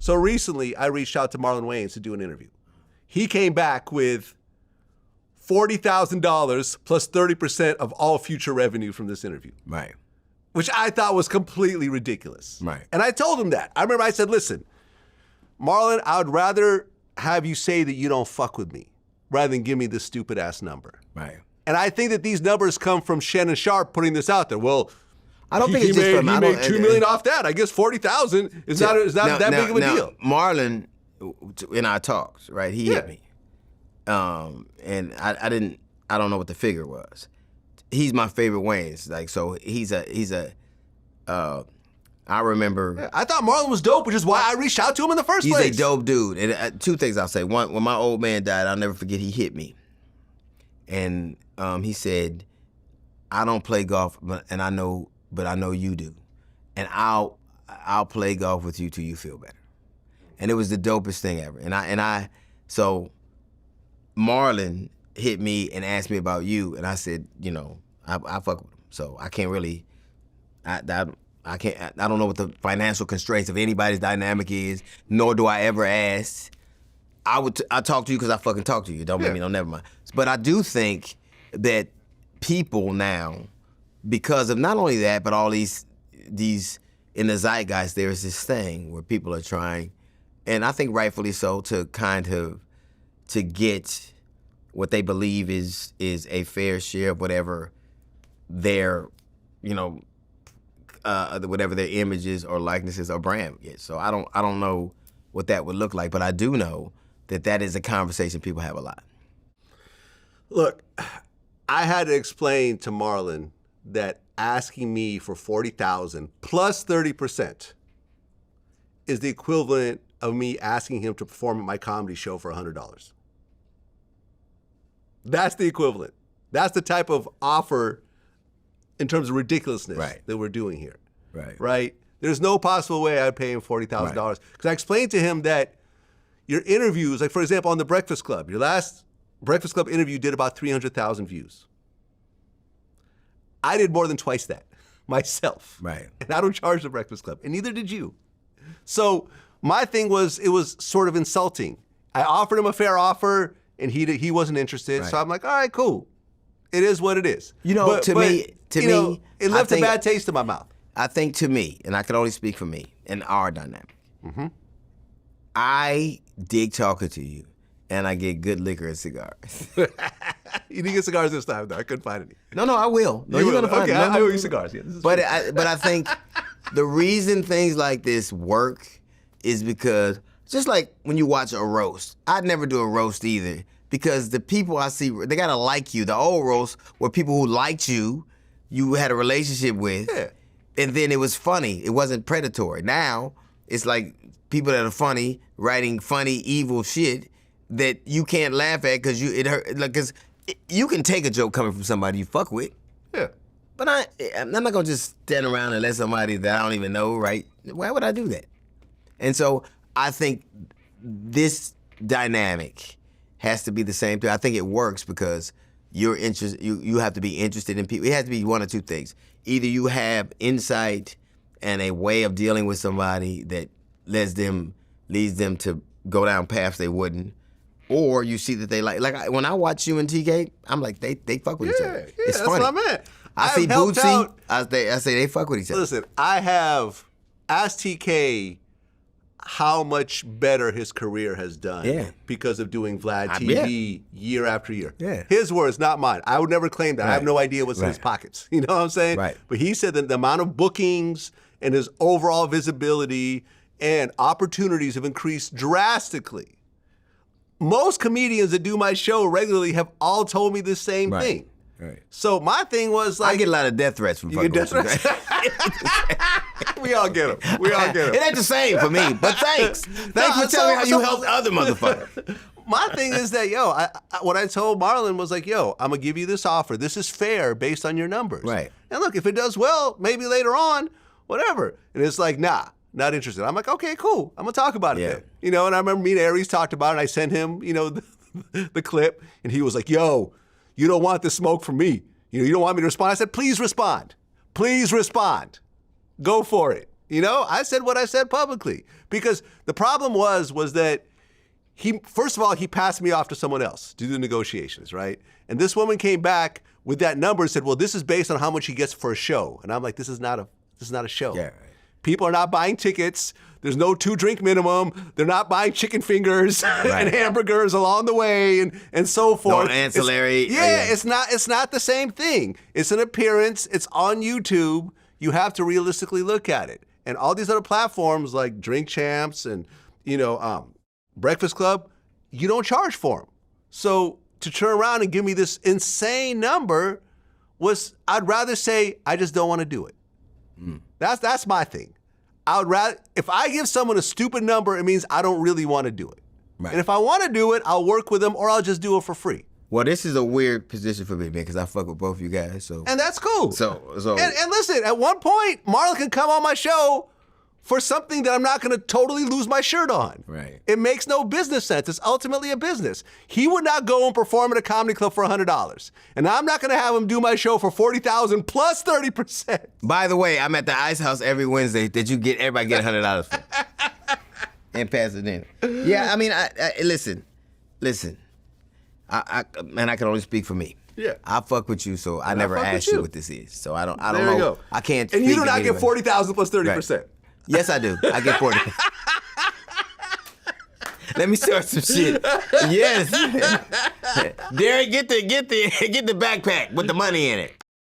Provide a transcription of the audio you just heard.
So recently, I reached out to Marlon Wayans to do an interview. He came back with $40,000 plus 30% of all future revenue from this interview. Right. Which I thought was completely ridiculous. Right. And I told him that. I remember I said, listen, Marlon, I would rather have you say that you don't fuck with me rather than give me this stupid ass number. Right. And I think that these numbers come from Shannon Sharpe putting this out there. Well, I don't think it's just from... He made $2 million off that. I guess $40,000 is not that big of a deal. Marlon, in our talks, right, he hit me. And I don't know what the figure was. He's my favorite Wayans. Like, so I remember... Yeah, I thought Marlon was dope, which is why I reached out to him in the first place. He's a dope dude. And two things I'll say. One, when my old man died, I'll never forget, he hit me. And he said, I don't play golf, but I know you do. And I'll play golf with you till you feel better. And it was the dopest thing ever. So Marlon hit me and asked me about you, and I said, I fuck with him. So I can't really, I don't know what the financial constraints of anybody's dynamic is, nor do I ever ask. I talk to you because I fucking talk to you. Don't make me, never mind. But I do think that people now, because of not only that, but all these in the zeitgeist, there is this thing where people are trying, and I think rightfully so, to kind of to get what they believe is a fair share of whatever their, whatever their images or likenesses or brand gets. So I don't know what that would look like, but I do know that is a conversation people have a lot. Look, I had to explain to Marlon that asking me for $40,000 plus 30% is the equivalent of me asking him to perform at my comedy show for $100. That's the equivalent. That's the type of offer in terms of ridiculousness that we're doing here. Right? There's no possible way I'd pay him $40,000. Because I explained to him that your interviews, like for example, on The Breakfast Club, your last Breakfast Club interview did about 300,000 views. I did more than twice that myself. Right. And I don't charge The Breakfast Club, and neither did you. So my thing was, it was sort of insulting. I offered him a fair offer, and he wasn't interested. So I'm like, all right, cool. It is what it is. To me, it left a bad taste in my mouth. I think to me, and I can only speak for me and our dynamic, I dig talking to you, and I get good liquor and cigars. You didn't get cigars this time, though. I couldn't find any. No, I will. No, you're gonna find it. I owe you cigars. Yeah, but I think the reason things like this work is because, just like when you watch a roast, I'd never do a roast either, because the people I see, they gotta like you. The old roast were people who liked you had a relationship with, and then it was funny. It wasn't predatory. Now it's like people that are funny writing funny, evil shit that you can't laugh at because you can take a joke coming from somebody you fuck with. Yeah. But I'm not gonna just stand around and let somebody that I don't even know, right? Why would I do that? And so I think this dynamic has to be the same thing. I think it works because you have to be interested in people. It has to be one or two things. Either you have insight and a way of dealing with somebody that leads them to go down paths they wouldn't, or you see that they when I watch you and TK, I'm like, they fuck with each other. It's that's funny. what I meant. I see Bootsy, I say they fuck with each other. Listen, I have asked TK how much better his career has done because of doing Vlad TV year after year. Yeah. His words, not mine. I would never claim that. I have no idea what's in his pockets. You know what I'm saying? Right. But he said that the amount of bookings and his overall visibility and opportunities have increased drastically. Most comedians that do my show regularly have all told me the same thing. Right. So my thing was like, I get a lot of death threats from fucking death threats? We all get them. It ain't the same for me, but thanks. Thanks for telling me how you helped other motherfuckers. My thing is that, what I told Marlon was like, I'm going to give you this offer. This is fair based on your numbers. Right. And look, if it does well, maybe later on, whatever. And it's like, nah, not interested. I'm like, okay, cool. I'm going to talk about it then. And I remember me and Aries talked about it, and I sent him, the clip, and he was like, yo, you don't want the smoke from me. You don't want me to respond. I said, please respond. Please respond. Go for it. You know, I said what I said publicly because the problem was that first of all, he passed me off to someone else to do the negotiations, right? And this woman came back with that number and said, well, this is based on how much he gets for a show. And I'm like, this is not a show. Yeah, right. People are not buying tickets. There's no 2-drink minimum. They're not buying chicken fingers and hamburgers along the way and so forth. No ancillary. It's not the same thing. It's an appearance. It's on YouTube. You have to realistically look at it. And all these other platforms like Drink Champs and, Breakfast Club, you don't charge for them. So to turn around and give me this insane number I'd rather say, I just don't want to do it. That's my thing. I would rather, if I give someone a stupid number, it means I don't really want to do it. Right. And if I want to do it, I'll work with them or I'll just do it for free. Well, this is a weird position for me, man, because I fuck with both you guys. So and that's cool. So and listen, at one point, Marlon can come on my show for something that I'm not going to totally lose my shirt on. Right. It makes no business sense. It's ultimately a business. He would not go and perform at a comedy club for $100. And I'm not going to have him do my show for $40,000 plus 30%. By the way, I'm at the Ice House every Wednesday. Did you get everybody get $100 for? And Pasadena. Yeah, I mean, listen. I can only speak for me. Yeah. I fuck with you, so I never asked you what this is. So I don't there know. You go. I can't. And you do not get $40,000 plus 30%. Right. Yes, I do. I get 40. Let me start some shit. Yes. Derek, get the backpack with the money in it.